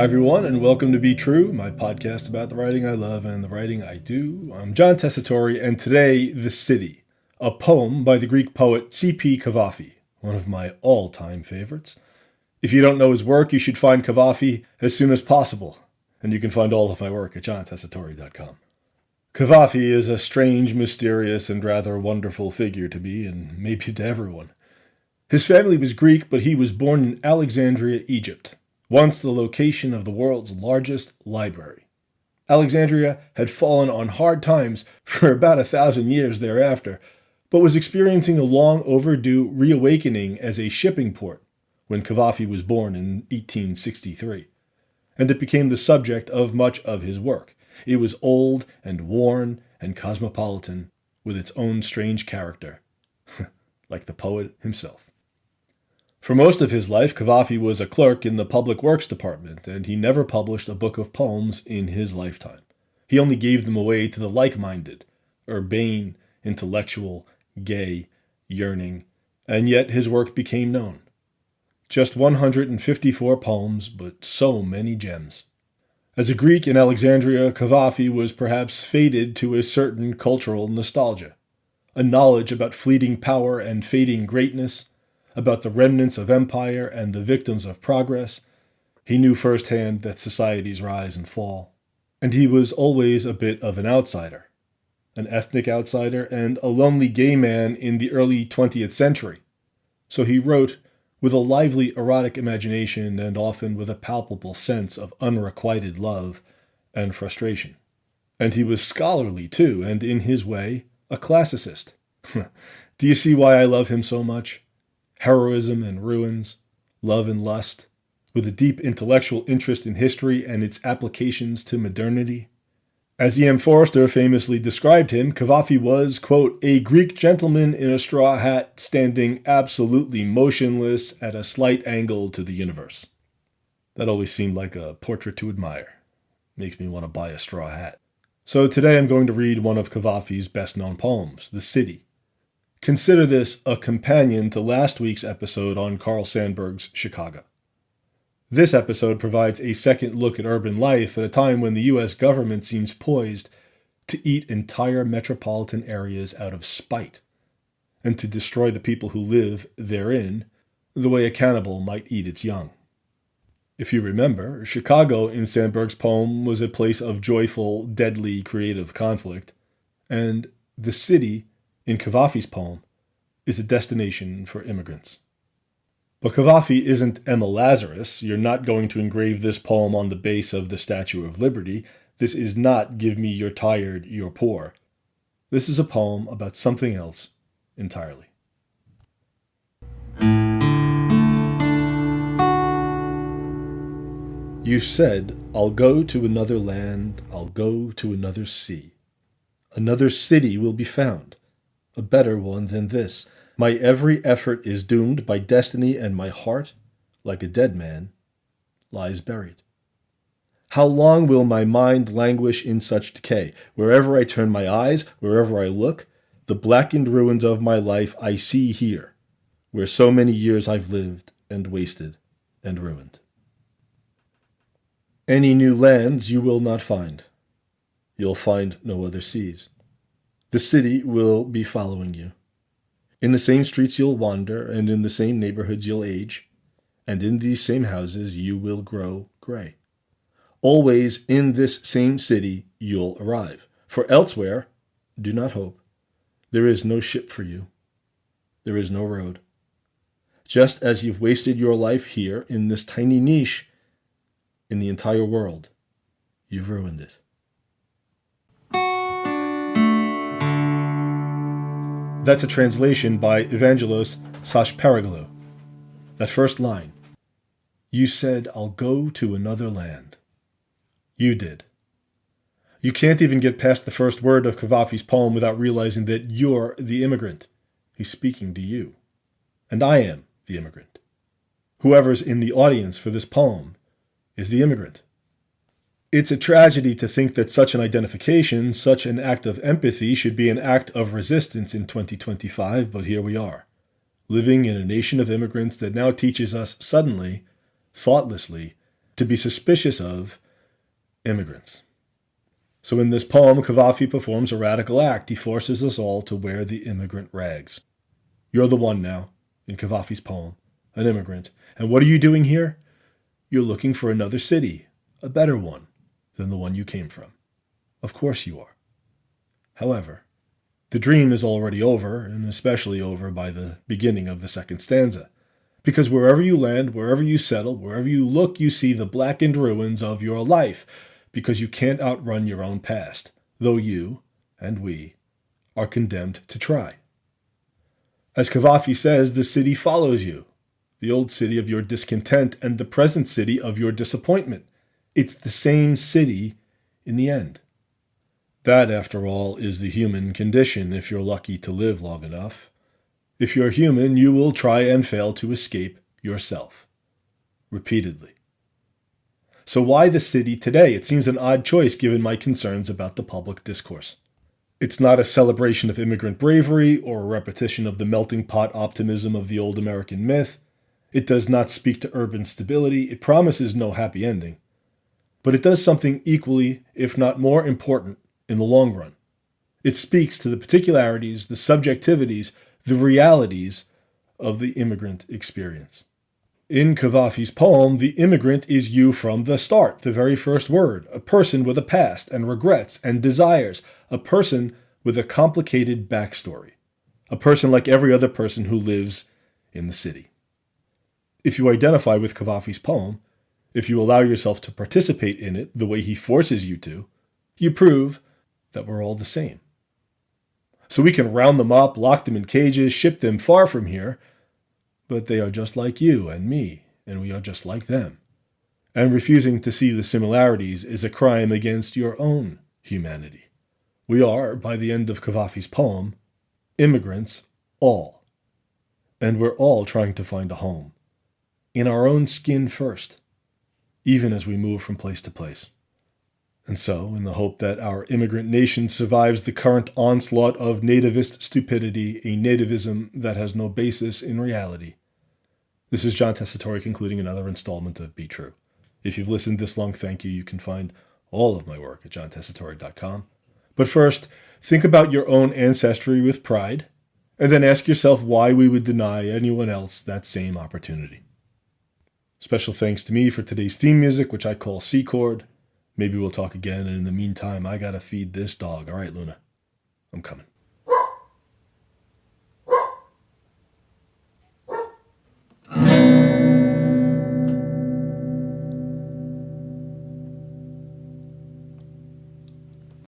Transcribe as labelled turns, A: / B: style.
A: Hi, everyone, and welcome to Be True, my podcast about the writing I love and the writing I do. I'm John Tessitore, and today, The City, a poem by the Greek poet C.P. Cavafy, one of my all-time favorites. If you don't know his work, you should find Cavafy as soon as possible, and you can find all of my work at johntessitore.com. Cavafy is a strange, mysterious, and rather wonderful figure to me, and maybe to everyone. His family was Greek, but he was born in Alexandria, Egypt, once the location of the world's largest library. Alexandria had fallen on hard times for about 1,000 years thereafter, but was experiencing a long overdue reawakening as a shipping port when Cavafy was born in 1863, and it became the subject of much of his work. It was old and worn and cosmopolitan, with its own strange character, like the poet himself. For most of his life, Cavafy was a clerk in the Public Works Department, and he never published a book of poems in his lifetime. He only gave them away to the like-minded, urbane, intellectual, gay, yearning, and yet his work became known. Just 154 poems, but so many gems. As a Greek in Alexandria, Cavafy was perhaps fated to a certain cultural nostalgia, a knowledge about fleeting power and fading greatness, about the remnants of empire and the victims of progress. He knew firsthand that societies rise and fall. And he was always a bit of an outsider, an ethnic outsider and a lonely gay man in the early 20th century. So he wrote with a lively erotic imagination and often with a palpable sense of unrequited love and frustration. And he was scholarly too, and in his way, a classicist. Do you see why I love him so much? Heroism and ruins, love and lust, with a deep intellectual interest in history and its applications to modernity. As E.M. Forster famously described him, Cavafy was, quote, a Greek gentleman in a straw hat standing absolutely motionless at a slight angle to the universe. That always seemed like a portrait to admire. Makes me want to buy a straw hat. So today I'm going to read one of Cavafy's best-known poems, The City. Consider this a companion to last week's episode on Carl Sandburg's Chicago. This episode provides a second look at urban life at a time when the U.S. government seems poised to eat entire metropolitan areas out of spite, and to destroy the people who live therein the way a cannibal might eat its young. If you remember, Chicago in Sandburg's poem was a place of joyful, deadly, creative conflict, and the city in Cavafy's poem is a destination for immigrants. But Cavafy isn't Emma Lazarus. You're not going to engrave this poem on the base of the Statue of Liberty. This is not Give Me You're Tired, You're Poor. This is a poem about something else entirely. You said, I'll go to another land, I'll go to another sea. Another city will be found, a better one than this. My every effort is doomed by destiny, and my heart, like a dead man, lies buried. How long will my mind languish in such decay? Wherever I turn my eyes, wherever I look, the blackened ruins of my life I see here, where so many years I've lived and wasted and ruined. Any new lands you will not find. You'll find no other seas. The city will be following you. In the same streets you'll wander, and in the same neighborhoods you'll age, and in these same houses you will grow gray. Always in this same city you'll arrive, for elsewhere, do not hope. There is no ship for you. There is no road. Just as you've wasted your life here in this tiny niche in the entire world, you've ruined it. That's a translation by Evangelos Sashparaglu. That first line, you said, I'll go to another land. You did. You can't even get past the first word of Cavafy's poem without realizing that you're the immigrant. He's speaking to you. And I am the immigrant. Whoever's in the audience for this poem is the immigrant. It's a tragedy to think that such an identification, such an act of empathy, should be an act of resistance in 2025, but here we are, living in a nation of immigrants that now teaches us suddenly, thoughtlessly, to be suspicious of immigrants. So in this poem, Cavafy performs a radical act. He forces us all to wear the immigrant rags. You're the one now, in Cavafy's poem, an immigrant. And what are you doing here? You're looking for another city, a better one than the one you came from. Of course you are. However, the dream is already over, and especially over by the beginning of the second stanza. Because wherever you land, wherever you settle, wherever you look, you see the blackened ruins of your life, because you can't outrun your own past, though you, and we, are condemned to try. As Cavafy says, the city follows you, the old city of your discontent and the present city of your disappointment. It's the same city in the end. That, after all, is the human condition if you're lucky to live long enough. If you're human, you will try and fail to escape yourself. Repeatedly. So why the city today? It seems an odd choice given my concerns about the public discourse. It's not a celebration of immigrant bravery or a repetition of the melting pot optimism of the old American myth. It does not speak to urban stability. It promises no happy ending. But it does something equally, if not more important, in the long run. It speaks to the particularities, the subjectivities, the realities of the immigrant experience. In Cavafy's poem, the immigrant is you from the start, the very first word, a person with a past and regrets and desires, a person with a complicated backstory, a person like every other person who lives in the city. If you identify with Cavafy's poem, if you allow yourself to participate in it the way he forces you to, you prove that we're all the same. So we can round them up, lock them in cages, ship them far from here, but they are just like you and me, and we are just like them. And refusing to see the similarities is a crime against your own humanity. We are, by the end of Cavafy's poem, immigrants all. And we're all trying to find a home. In our own skin first, even as we move from place to place. And so, in the hope that our immigrant nation survives the current onslaught of nativist stupidity, a nativism that has no basis in reality, this is John Tessitore concluding another installment of Be True. If you've listened this long, thank you. You can find all of my work at johntessitore.com. But first, think about your own ancestry with pride, and then ask yourself why we would deny anyone else that same opportunity. Special thanks to me for today's theme music, which I call C Chord. Maybe we'll talk again, and in the meantime, I gotta feed this dog. All right, Luna, I'm coming.